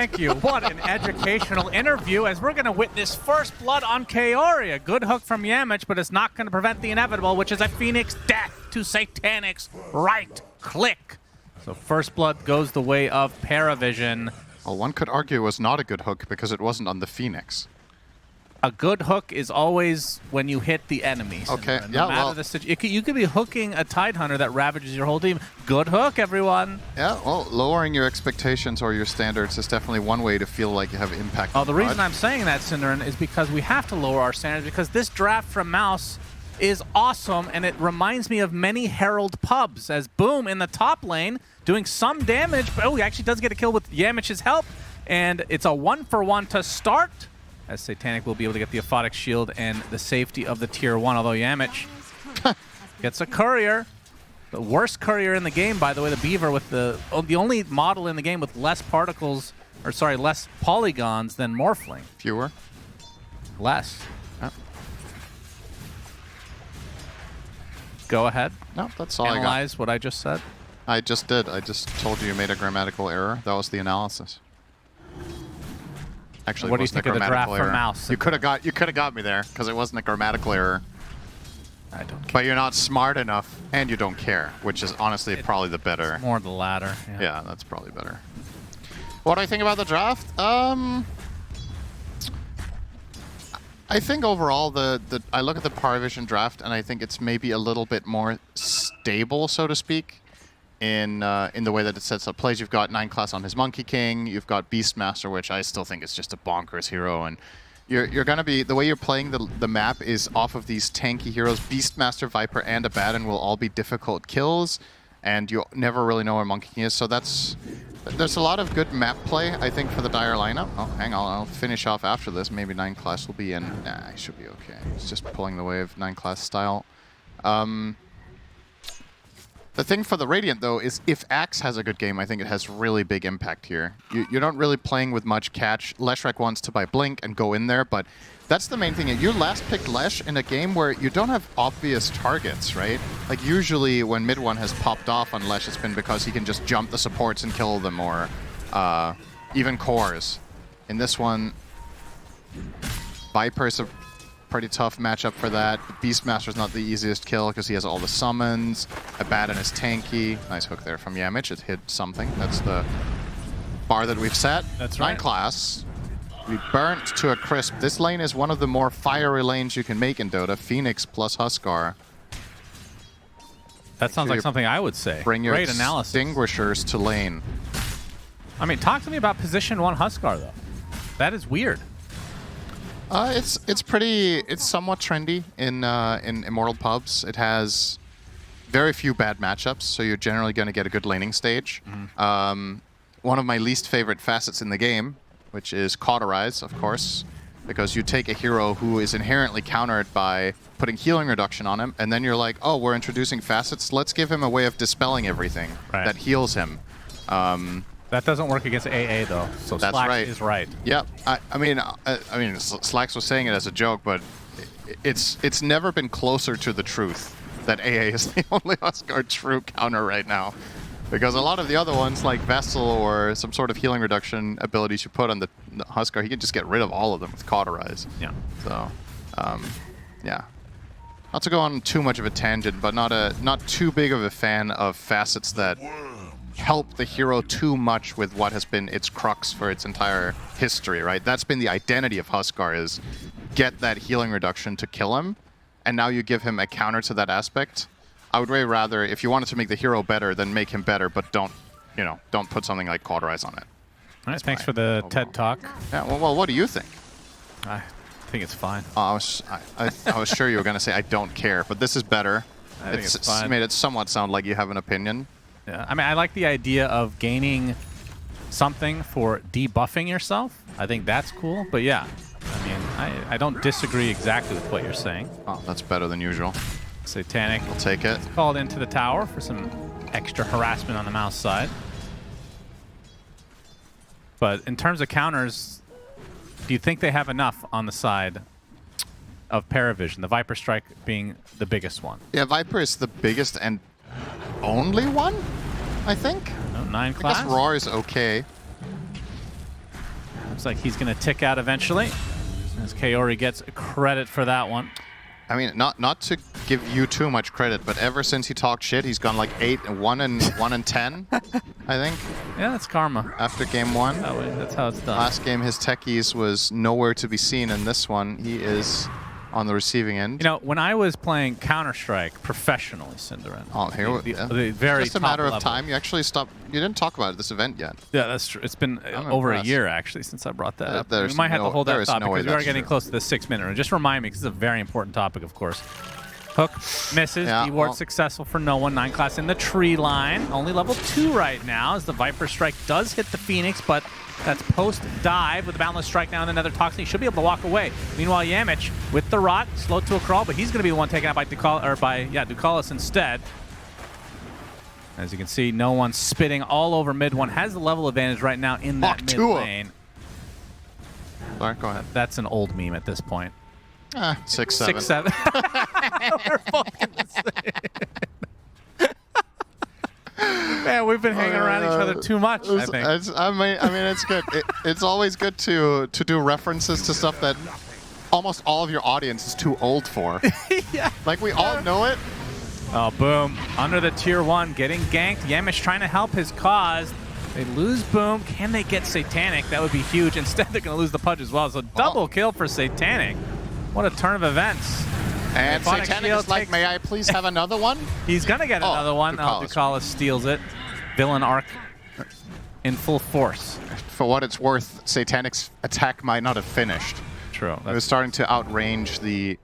Thank you. What an educational interview as we're going to witness first blood on Kaori. A good hook from Yamich, but it's not going to prevent the inevitable, which is a Phoenix death to Satanic's right click. So first blood goes the way of Parivision. Well, one could argue it was not a good hook because it wasn't on the Phoenix. A good hook is always when you hit the enemy. Okay, no matter the you could be hooking a Tidehunter that ravages your whole team. Good hook, everyone. Yeah, well, lowering your expectations or your standards is definitely one way to feel like you have impact. Oh, the reason I'm saying that, Cinderin, is because we have to lower our standards because this draft from Mouz is awesome, and it reminds me of many Herald pubs as Boom in the top lane doing some damage, but he actually does get a kill with Yamich's help, and it's a 1-for-1 to start, as Satanic will be able to get the Aphotic Shield and the safety of the Tier 1, although Yamich gets a Courier. The worst Courier in the game, by the way, the Beaver with the only model in the game with less particles, or sorry, less polygons than Morphling. Fewer? Less. Oh. Go ahead. No, that's all I got. Analyze what I just said. I just did. I just told you made a grammatical error. That was the analysis. Actually, what do you think of the draft from Mouz? You could have got me there because it wasn't a grammatical error. I don't care. But you're not smart enough, and you don't care, which is honestly probably the better. More the latter. Yeah, that's probably better. What do I think about the draft? I think overall, I look at the Parivision draft, and I think it's maybe a little bit more stable, so to speak, in the way that it sets up plays. You've got 9 class on his Monkey King. You've got Beastmaster, which I still think is just a bonkers hero, and you're going to be, the way you're playing the map is off of these tanky heroes. Beastmaster, Viper, and Abaddon will all be difficult kills, and you never really know where Monkey King is, so there's a lot of good map play, I think, for the Dire lineup. Oh, hang on, I'll finish off after this. Maybe 9 class will be in. Nah, I should be okay. It's just pulling the way of 9 class style. The thing for the Radiant, though, is if Axe has a good game, I think it has really big impact here. You're not really playing with much catch. Leshrac wants to buy Blink and go in there, but that's the main thing. You last picked Lesh in a game where you don't have obvious targets, right? Like, usually when mid one has popped off on Lesh, it's been because he can just jump the supports and kill them, or even cores. In this one, Viper's a pretty tough matchup for that. Beastmaster's not the easiest kill because he has all the summons. Abaddon is tanky. Nice hook there from Yamich. It hit something. That's the bar that we've set. That's right. 9 class. We burnt to a crisp. This lane is one of the more fiery lanes you can make in Dota. Phoenix plus Huskar. That sounds like something I would say. Bring your Great analysis. extinguishers to lane. I mean, talk to me about position 1 Huskar, though. That is weird. It's somewhat trendy in Immortal pubs. It has very few bad matchups, so you're generally going to get a good laning stage. Mm-hmm. One of my least favorite facets in the game, which is Cauterize, of course, because you take a hero who is inherently countered by putting healing reduction on him, and then you're like, oh, we're introducing facets. Let's give him a way of dispelling everything that heals him. That doesn't work against AA, though, so That's Slacks right. is right. Yep. I mean, Slacks was saying it as a joke, but it's never been closer to the truth that AA is the only Huskar true counter right now. Because a lot of the other ones, like Vessel or some sort of healing reduction abilities you put on the Huskar, he can just get rid of all of them with Cauterize. Yeah. So, yeah. Not to go on too much of a tangent, but not too big of a fan of facets that help the hero too much with what has been its crux for its entire history, right? That's been the identity of Huskar, is get that healing reduction to kill him, and now you give him a counter to that aspect. I would way rather, if you wanted to make the hero better, then make him better, but don't put something like Cauterize on it. All right, thanks for the TED Talk. Yeah, well, what do you think? I think it's fine. I was sure you were going to say I don't care, but this is better. I think it's fine. Made it somewhat sound like you have an opinion. Yeah, I mean, I like the idea of gaining something for debuffing yourself. I think that's cool, but yeah. I mean, I don't disagree exactly with what you're saying. Oh, that's better than usual. Satanic I'll take it. Called into the tower for some extra harassment on the Mouz side. But in terms of counters, do you think they have enough on the side of Parivision, the Viper Strike being the biggest one? Yeah, Viper is the biggest and only one, I think. No, 9 class? I guess Roar is okay. Looks like he's going to tick out eventually, as Kaori gets credit for that one. I mean, not to give you too much credit, but ever since he talked shit, he's gone like 1 and 10, I think. Yeah, that's karma. After game 1. That way, that's how it's done. Last game, his techies was nowhere to be seen. In this one, he is on the receiving end. You know, when I was playing Counter-Strike professionally, Cinderin. Oh, here the very just a matter top of time. You actually stopped. You didn't talk about this event yet. Yeah, that's true. It's been over a year actually since I brought that up. We might have to hold that thought because we are getting close to the 6-minute. And just remind me, because it's a very important topic, of course. Hook misses. D-Ward successful for no one. 9 class in the tree line. Only level 2 right now as the Viper Strike does hit the Phoenix, but that's post-dive with the Boundless Strike now and another Toxin. He should be able to walk away. Meanwhile, Yamich with the Rot, slowed to a crawl, but he's going to be the one taken out by Ducalis instead. As you can see, no one spitting all over mid. One has the level advantage right now in that mid lane. Sorry, go ahead. That's an old meme at this point. 6-7. 6-7. We're fucking the same. Man, we've been hanging around each other too much, I think. I mean, it's good. It's always good to do references to stuff that almost all of your audience is too old for. Yeah. Like, we all know it. Oh, boom. Under the tier 1, getting ganked. Yamish trying to help his cause. They lose Boom. Can they get Satanic? That would be huge. Instead, they're going to lose the Pudge as well. So double kill for Satanic. What a turn of events. And Satanic is like, may I please have another one? He's going to get another one. Ducalis steals it. Villain arc in full force. For what it's worth, Satanic's attack might not have finished. True. It was starting to outrange the...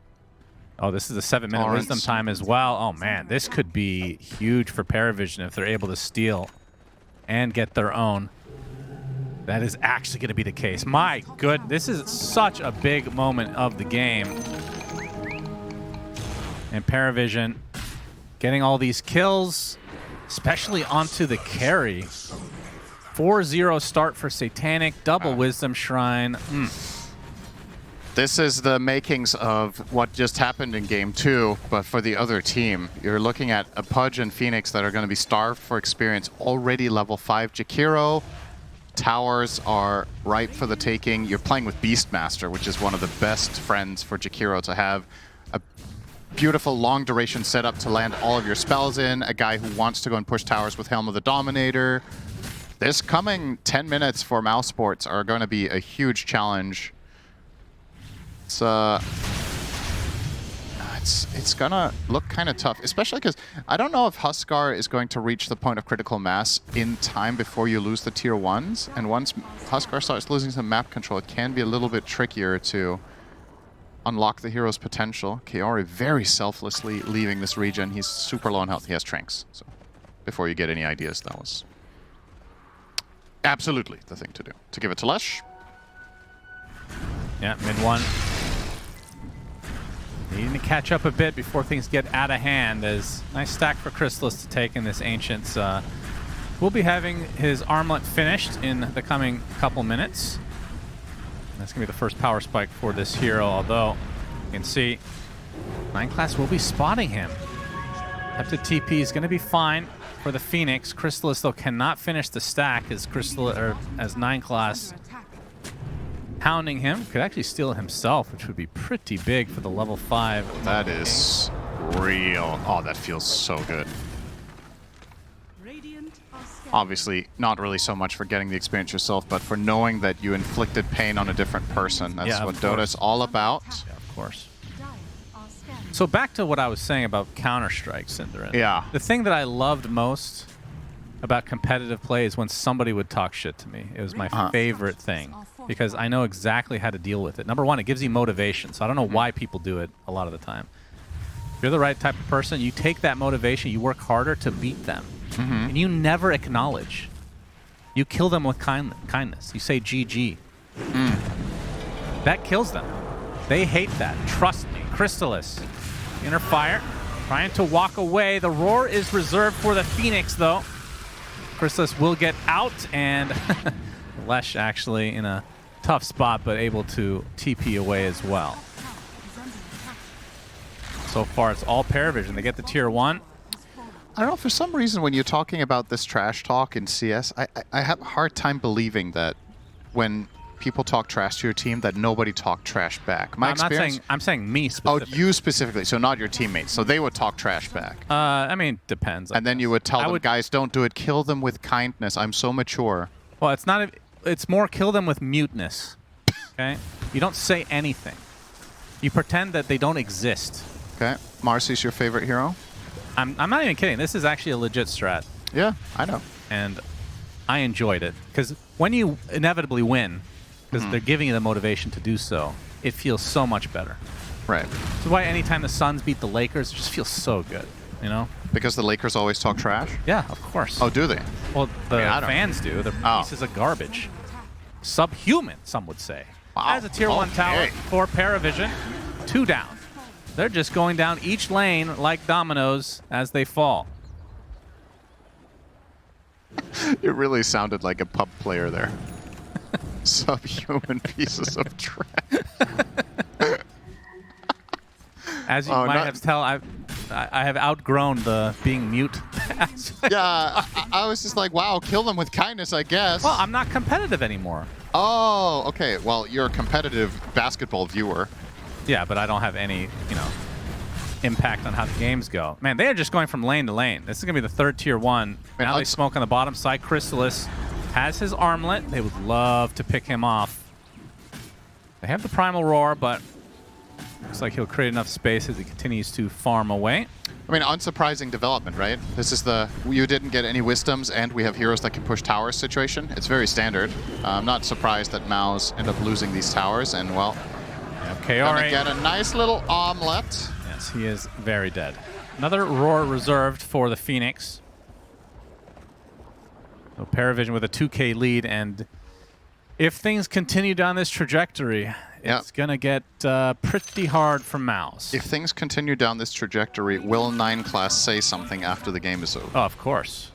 Oh, this is a 7-minute wisdom time as well. Oh, man. This could be huge for Parivision if they're able to steal and get their own. That is actually going to be the case. My good, this is such a big moment of the game. And Parivision getting all these kills, especially onto the carry. 4-0 start for Satanic, double Wisdom Shrine. This is the makings of what just happened in Game 2, but for the other team. You're looking at a Pudge and Phoenix that are going to be starved for experience, already level 5. Jakiro, towers are ripe for the taking. You're playing with Beastmaster, which is one of the best friends for Jakiro to have. A beautiful long-duration setup to land all of your spells in. A guy who wants to go and push towers with Helm of the Dominator. This coming 10 minutes for Mousesports are going to be a huge challenge. It's gonna look kind of tough, especially because I don't know if Huskar is going to reach the point of critical mass in time before you lose the tier 1s. And once Huskar starts losing some map control, it can be a little bit trickier to unlock the hero's potential. Kaori very selflessly leaving this region. He's super low on health. He has Tranks. So before you get any ideas, that was absolutely the thing to do. To give it to Lesh. Yeah, mid 1. Needing to catch up a bit before things get out of hand. As nice stack for Chrysalis to take in this Ancients. We'll be having his armlet finished in the coming couple minutes. That's going to be the first power spike for this hero, although you can see 9 class will be spotting him. Up to TP is going to be fine for the Phoenix. Chrysalis, though, cannot finish the stack as 9 class hounding him. Could actually steal it himself, which would be pretty big for the level 5. That is real. Oh, that feels so good. Obviously, not really so much for getting the experience yourself, but for knowing that you inflicted pain on a different person. That's what Dota's all about. Yeah, of course. So back to what I was saying about Counter-Strike, Cinderin. Yeah. The thing that I loved most about competitive play is when somebody would talk shit to me. It was my favorite thing, because I know exactly how to deal with it. Number one, it gives you motivation, so I don't know why people do it a lot of the time. If you're the right type of person, you take that motivation, you work harder to beat them, and you never acknowledge. You kill them with kindness. You say GG. That kills them. They hate that. Trust me. Chrysalis, inner fire, trying to walk away. The roar is reserved for the Phoenix, though. Chrysalis will get out, and Lesh actually in a tough spot, but able to TP away as well. So far, it's all Parivision. They get the tier 1. I don't know, for some reason, when you're talking about this trash talk in CS, I have a hard time believing that when people talk trash to your team that nobody talked trash back. My I'm not experience. saying. I'm saying me Oh, specifically. you specifically. So not your teammates. So they would talk trash back. I mean, depends. And then you would tell I them, would- guys, don't do it. Kill them with kindness. I'm so mature. Well, it's not. It's more kill them with muteness. Okay. You don't say anything. You pretend that they don't exist. Okay. Marcy's your favorite hero? I'm not even kidding. This is actually a legit strat, Yeah, I know. and I enjoyed it because when you inevitably win, because they're giving you the motivation to do so, it feels so much better. Right. That's why anytime the Suns beat the Lakers, it just feels so good. You know? Because the Lakers always talk trash? Yeah, of course. Oh, do they? Well, the I don't- fans do. They're Oh. pieces of garbage. Subhuman, some would say. Wow. As a tier 1 tower Okay. for Parivision, 2 down. They're just going down each lane like dominoes as they fall. It really sounded like a pub player there. Subhuman pieces of trash. As you Oh, might not- have tell, I have outgrown the being mute. Yeah, I was just like, wow, kill them with kindness, I guess. Well, I'm not competitive anymore. Oh, okay. Well, you're a competitive basketball viewer. Yeah, but I don't have any, impact on how the games go. Man, they are just going from lane to lane. This is going to be the third tier 1. Man, Now they smoke on the bottom side. Chrysalis has his armlet. They would love to pick him off. They have the Primal Roar, but looks like he'll create enough space as he continues to farm away. I mean, unsurprising development, right? This is the you didn't get any wisdoms, and we have heroes that can push towers situation. It's very standard. I'm not surprised that Mouz end up losing these towers, and well, gonna KR. get a nice little omelet. Yes, he is very dead. Another Roar reserved for the Phoenix. So Parivision with a 2K lead, and if things continue down this trajectory, it's going to get pretty hard for Mouz. If things continue down this trajectory, will 9 class say something after the game is over? Oh, of course.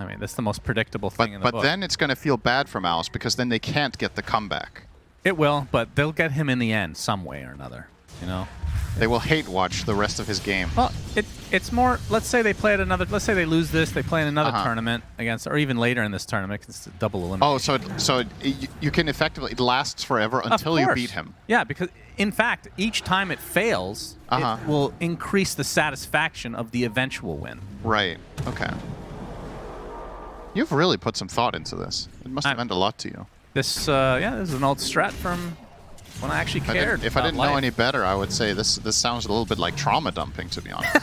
I mean, that's the most predictable thing in the book. But then it's going to feel bad for Mouz because then they can't get the comeback. It will, but they'll get him in the end some way or another, They will hate watch the rest of his game. Well, it's more, let's say they play at another, let's say they lose this, they play in another tournament against, or even later in this tournament, 'cause it's a double elimination. Oh, so you can effectively, it lasts forever until you beat him. Yeah, because in fact, each time it fails, it will increase the satisfaction of the eventual win. Right, okay. You've really put some thought into this. It must have meant a lot to you. This, this is an old strat from when I actually cared. If I didn't know life. any better, I would say this sounds a little bit like trauma dumping, to be honest.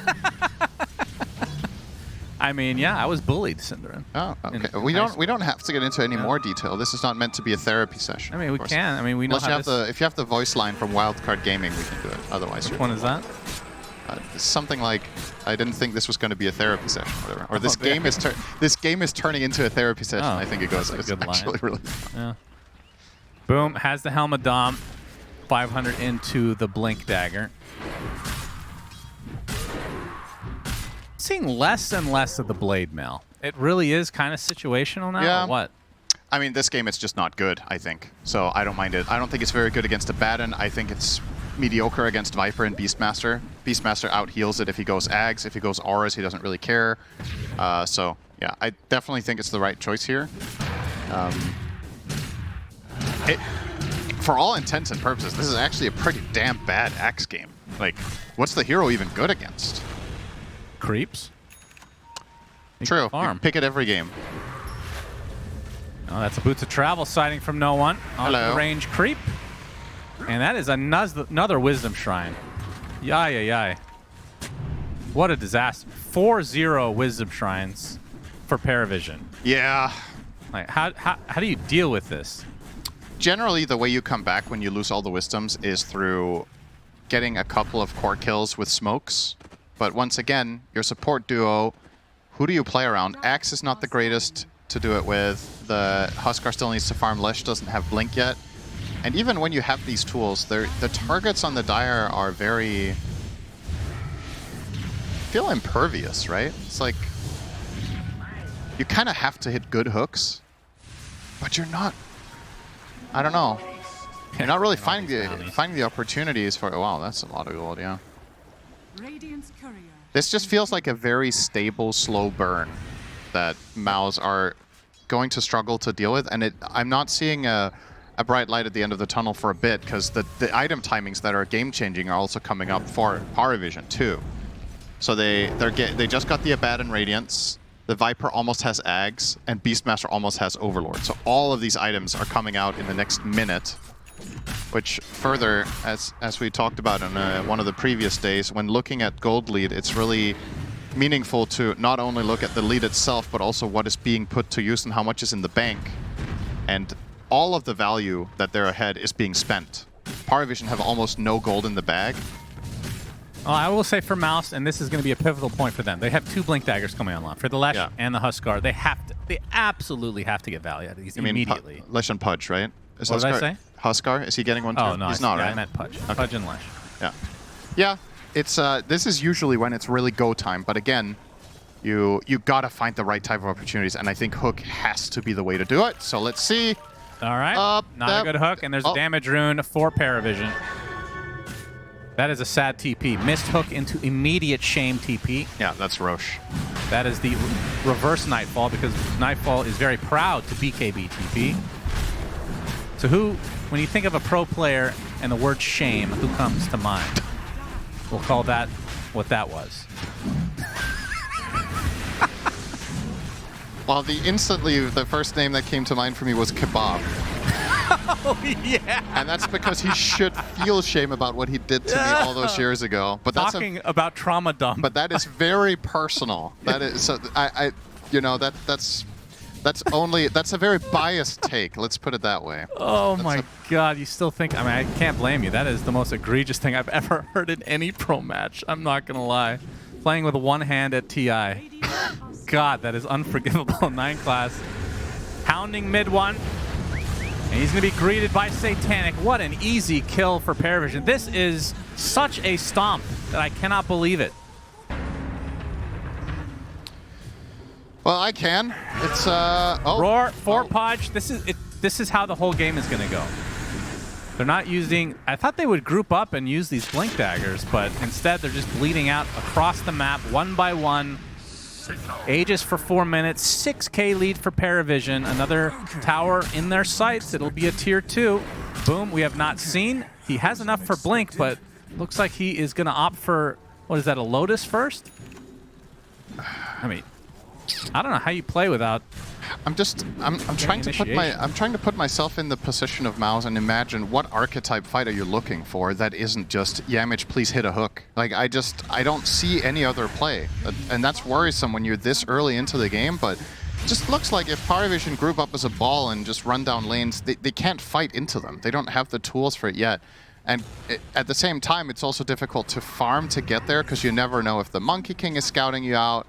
I mean, yeah, I was bullied, Cinderin. Oh, okay. We don't have to get into any more detail. This is not meant to be a therapy session. I mean, we can. I mean, we know Unless if you have the voice line from Wildcard Gaming, we can do it. Otherwise, Which one is that? Something like, I didn't think this was going to be a therapy session, whatever. Or this game is turning into a therapy session. I think it goes. It's good actually line. really fun. Yeah. Boom, has the Helmet Dom. 500 into the Blink Dagger. Seeing less and less of the Blade Mail. It really is kind of situational now, Yeah. or what? I mean, this game it's just not good, I think. So I don't mind it. I don't think it's very good against Abaddon. I think it's mediocre against Viper and Beastmaster. Beastmaster out-heals it if he goes Ags. If he goes Auras, he doesn't really care. So, yeah, I definitely think it's the right choice here. For all intents and purposes, this is actually a pretty damn bad Axe game. Like, what's the hero even good against? Creeps. True. You Farm. pick it every game. Oh, that's a Boots of Travel sighting from no one. On Hello. the range creep. And that is another Wisdom Shrine. Yai. What a disaster. 4-0 Wisdom Shrines for Parivision. Yeah. Like, how do you deal with this? Generally, the way you come back when you lose all the wisdoms is through getting a couple of core kills with smokes. But once again, your support duo, who do you play around? Axe is not the greatest to do it with. The Huskar still needs to farm. Lesh doesn't have Blink yet. And even when you have these tools, the targets on the Dire are feel impervious, right? It's like, you kind of have to hit good hooks, but you're not, I don't know. You're not really finding the opportunities for. Wow, that's a lot of gold, yeah. This just feels like a very stable, slow burn that Mouz are going to struggle to deal with, and I'm not seeing a a bright light at the end of the tunnel for a bit, because the item timings that are game-changing are also coming up for Parivision too. So they just got the Abaddon Radiance, the Viper almost has Ags, and Beastmaster almost has Overlord. So all of these items are coming out in the next minute, which further, as we talked about on one of the previous days, when looking at gold lead, it's really meaningful to not only look at the lead itself, but also what is being put to use and how much is in the bank. And all of the value that they're ahead is being spent. Parivision have almost no gold in the bag. Well, I will say for Mouz, and this is going to be a pivotal point for them, they have 2 Blink Daggers coming online. For the Lesh and the Huskar, they absolutely have to get value out of these immediately. Lesh and Pudge, right? What did I say? Huskar, is he getting one too? Oh, no, he's not, right? I meant Pudge. Okay. Pudge and Lesh. Yeah. Yeah, it's this is usually when it's really go time, but again, you gotta find the right type of opportunities, and I think Hook has to be the way to do it. So let's see. All right, not a good hook, and there's a damage rune for Parivision. That is a sad TP. Missed hook into immediate shame TP. Yeah, that's Roche. That is the reverse Nightfall, because Nightfall is very proud to BKB TP. So when you think of a pro player and the word shame, who comes to mind? We'll call that what that was. Well, the first name that came to mind for me was Kebab. Oh, yeah. And that's because he should feel shame about what he did to me all those years ago. But Talking about trauma dump. But that is very personal. That is so. That's a very biased take. Let's put it that way. Oh my God! You still think? I mean, I can't blame you. That is the most egregious thing I've ever heard in any pro match. I'm not gonna lie. Playing with one hand at TI. God, that is unforgivable. 9 class, pounding mid one. And he's going to be greeted by Satanic. What an easy kill for Parivision. This is such a stomp that I cannot believe it. Well, I can. It's Roar for Podge. This is how the whole game is going to go. They're not using. I thought they would group up and use these Blink Daggers, but instead they're just bleeding out across the map one by one. Aegis for 4 minutes, 6k lead for Parivision. Another tower in their sights. It'll be a tier 2. Boom, we have not seen. He has enough for Blink, but looks like he is going to opt for, what is that, a Lotus first? I mean, I don't know how you play without. I'm trying to put myself in the position of Mouz and imagine what archetype fight are you looking for that isn't just Yamich, please hit a hook. Like I don't see any other play, and that's worrisome when you're this early into the game. But it just looks like if Parivision group up as a ball and just run down lanes, they can't fight into them. They don't have the tools for it yet. And at the same time, it's also difficult to farm to get there because you never know if the Monkey King is scouting you out.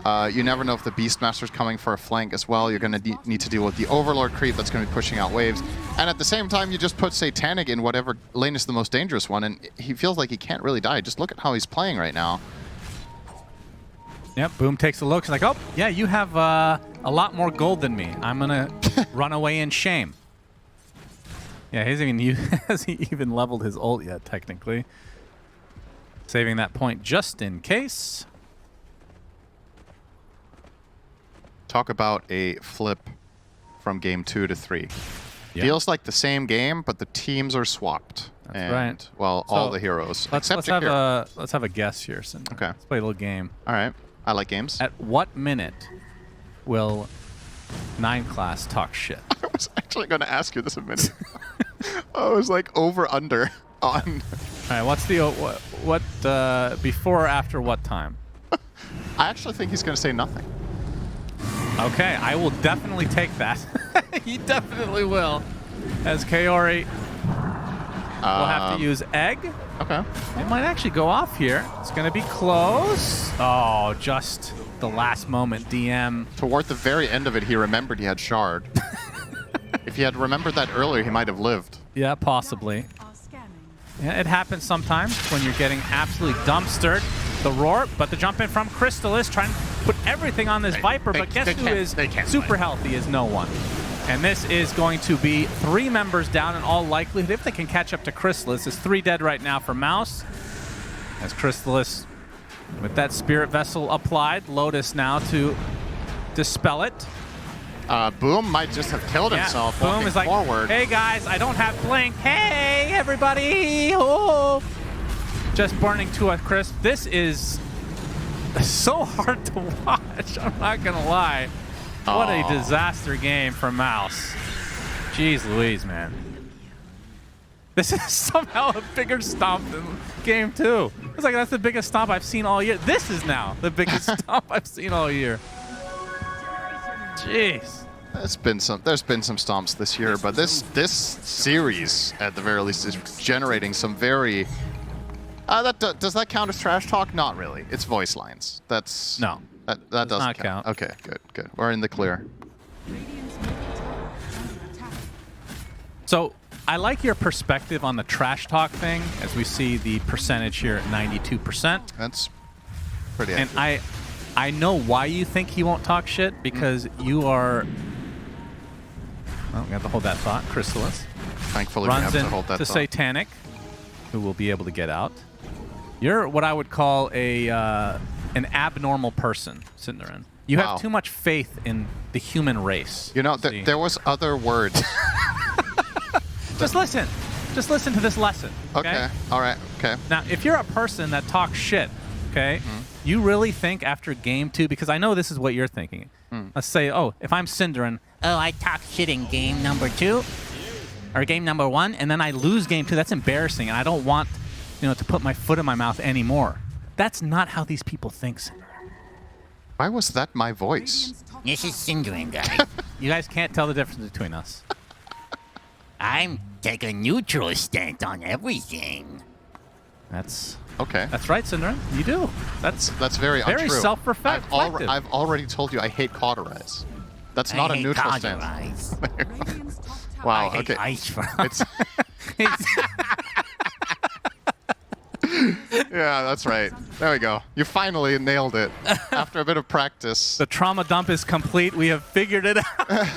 You never know if the Beastmaster's coming for a flank as well. You're going to need to deal with the Overlord creep that's going to be pushing out waves. And at the same time, you just put Satanic in whatever lane is the most dangerous one, and he feels like he can't really die. Just look at how he's playing right now. Yep, Boom takes a look. He's like, oh, yeah, you have a lot more gold than me. I'm going to run away in shame. Yeah, has he even leveled his ult yet, technically. Saving that point just in case. Talk about a flip from game 2 to 3. Yep. Feels like the same game, but the teams are swapped. That's right. Well, so all the heroes. Let's have a guess here. Okay. Let's play a little game. All right. I like games. At what minute will 9 class talk shit? I was actually going to ask you this a minute. I was like over under on. All right. What's the what before or after what time? I actually think he's going to say nothing. Okay, I will definitely take that. He definitely will. As Kaori will have to use Egg. Okay. It might actually go off here. It's going to be close. Oh, just the last moment DM. Toward the very end of it, he remembered he had Shard. If he had remembered that earlier, he might have lived. Yeah, possibly. Yeah, it happens sometimes when you're getting absolutely dumpstered. The roar, but the jump in from Crystallis, trying to put everything on this Viper, but guess who is super healthy is no one. And this is going to be 3 members down in all likelihood. If they can catch up to Crystallis, it's 3 dead right now for Mouz. As Crystallis, with that Spirit Vessel applied, Lotus now to dispel it. Boom might just have killed himself Boom walking is like, forward. hey guys, I don't have blink. Hey everybody! Oh! Just burning to a crisp. This is so hard to watch. I'm not gonna lie. What a disaster game for Mouz. Jeez Louise, man. This is somehow a bigger stomp than game 2. It's like that's the biggest stomp I've seen all year. This is now the biggest stomp I've seen all year. Jeez. There's been some stomps this year, but this series at the very least is generating some very. Does that count as trash talk? Not really. It's voice lines. That's no. That doesn't not count. Okay, good. We're in the clear. So I like your perspective on the trash talk thing, as we see the percentage here at 92%. That's pretty And accurate. I know why you think he won't talk shit, because you are... Well, we have to hold that thought. Chrysalis Thankfully, we have runs to in hold that to thought. Satanic, who will be able to get out. You're what I would call an abnormal person, Cinderin. You Wow. have too much faith in the human race. You know, See? there was other words. Just listen. Just listen to this lesson. Okay. All right. Okay. Now, if you're a person that talks shit, okay, you really think after game 2, because I know this is what you're thinking. Let's say, oh, if I'm Cinderin, oh, I talk shit in game number 2 or game number 1, and then I lose game 2. That's embarrassing, and I don't want, to put my foot in my mouth anymore. That's not how these people think, Cinderin. Why was that my voice? This is Cinderin, guy. You guys can't tell the difference between us. I'm taking a neutral stance on everything. That's Okay. right, Cinderin. You do. That's very untrue. self-reflective. I've already told you I hate cauterize. That's not a neutral stance. Wow. I hate Okay. ice from. It's yeah, that's right. There we go. You finally nailed it after a bit of practice. The trauma dump is complete. We have figured it out.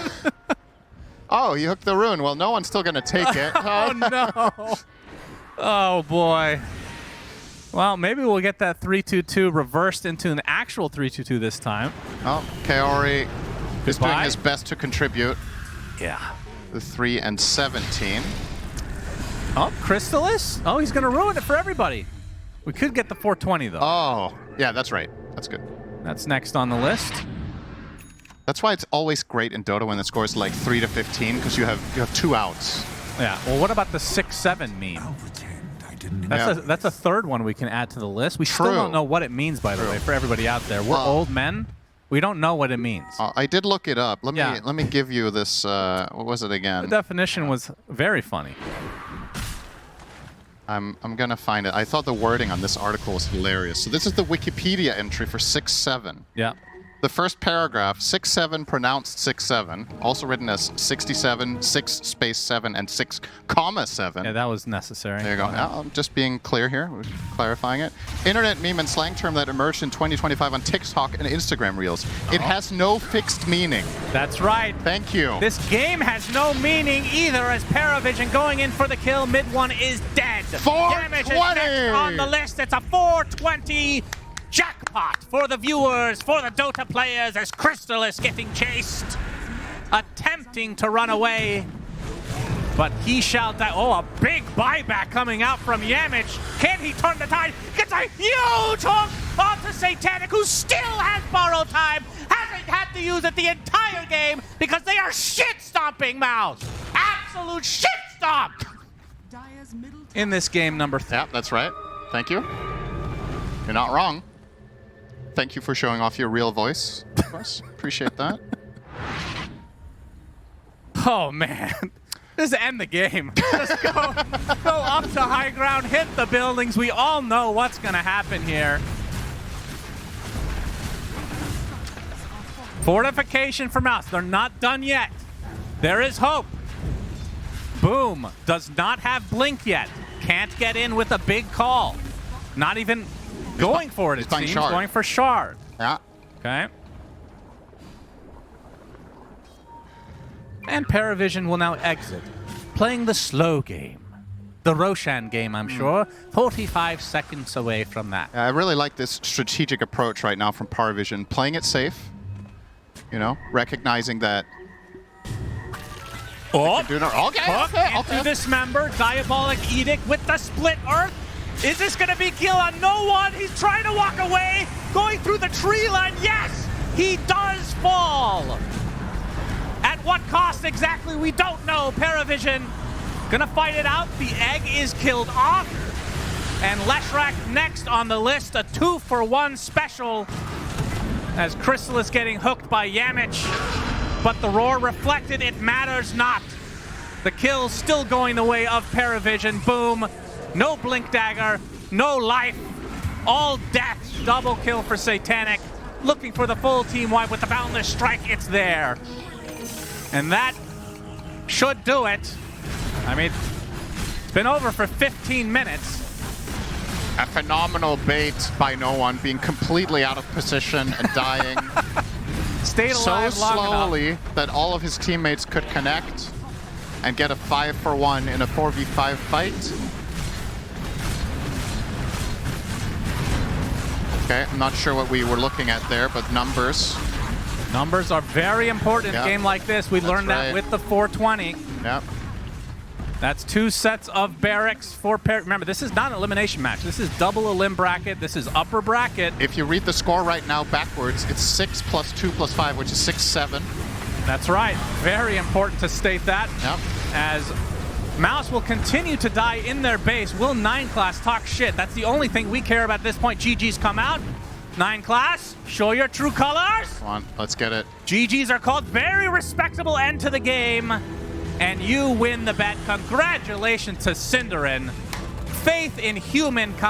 Oh, you hooked the rune. Well, no one's still gonna take it. Oh no! Oh boy. Well, maybe we'll get that 3-2-2 reversed into an actual 3-2-2 this time. Oh, Kaori is doing Goodbye. his best to contribute. Yeah. The 3 and 17. Oh, Chrysalis? Oh, he's gonna ruin it for everybody. We could get the 420 though. Oh, yeah, that's right. That's good. That's next on the list. That's why it's always great in Dota when the score is like 3 to 15 because you have 2 outs. Yeah. Well, what about the 6-7 meme? That's a third one we can add to the list. We still don't know what it means, by the way, for everybody out there. We're old men. We don't know what it means. I did look it up. Let Yeah. me give you this. What was it again? The definition was very funny. I'm gonna find it. I thought the wording on this article was hilarious. So this is the Wikipedia entry for 6-7. Yeah. The first paragraph, 6-7 pronounced 6-7, also written as 67, 6-7, and 6-7. Yeah, that was necessary. There you go. Now, I'm just being clear here, we're clarifying it. Internet meme and slang term that emerged in 2025 on TikTok and Instagram Reels. It has no fixed meaning. That's right. Thank you. This game has no meaning either, as Parivision going in for the kill. Mid one is dead. 420! Damage is next on the list. It's a 420 jackpot for the viewers, for the Dota players, as Chrysalis getting chased, attempting to run away. But he shall die. Oh, a big buyback coming out from Yamich. Can he turn the tide? Gets a huge hook onto Satanic, who still has borrow time. Hasn't had to use it the entire game because they are shit stomping Mouz. Absolute shit stomp in this game number 3. Yeah, that's right. Thank you. You're not wrong. Thank you for showing off your real voice, of course. Appreciate that. Oh, man. Just end the game. Just go up to high ground, hit the buildings. We all know what's going to happen here. Fortification for Mouz. They're not done yet. There is hope. Boom. Does not have blink yet. Can't get in with a big call. Not even going for it, it seems. Shard. Going for Shard. Yeah. Okay. And Parivision will now exit, playing the slow game. The Roshan game, I'm sure. 45 seconds away from that. I really like this strategic approach right now from Parivision. Playing it safe. You know, recognizing that. Oh, Okay. into dismember, Diabolic Edict with the split earth. Is this going to be kill on no one? He's trying to walk away, going through the tree line. Yes, he does fall. At what cost exactly, we don't know. Parivision gonna fight it out. The egg is killed off. And Leshrac next on the list, a 2-for-1 special as Crystal is getting hooked by Yamich. But the roar reflected, it matters not. The kill still going the way of Parivision. Boom. No Blink Dagger, no life, all death. Double kill for Satanic. Looking for the full team wipe with the Boundless Strike. It's there. And that should do it. I mean, it's been over for 15 minutes. A phenomenal bait by no one, being completely out of position and dying. Stayed alive so long slowly enough. that all of his teammates could connect and get a 5-for-1 in a 4v5 fight. Okay, I'm not sure what we were looking at there, but numbers. Numbers are very important in a game like this. We learned that with the 420. Yep. That's 2 sets of barracks for remember, this is not an elimination match. This is double elim bracket. This is upper bracket. If you read the score right now backwards, it's 6 + 2 + 5, which is 6-7. That's right. Very important to state that. Yep. As Mouz will continue to die in their base. Will 9 class talk shit? That's the only thing we care about at this point. GG's come out. 9 class, show your true colors. Come on, let's get it. GG's are called. Very respectable end to the game. And you win the bet. Congratulations to Cinderin. Faith in humankind.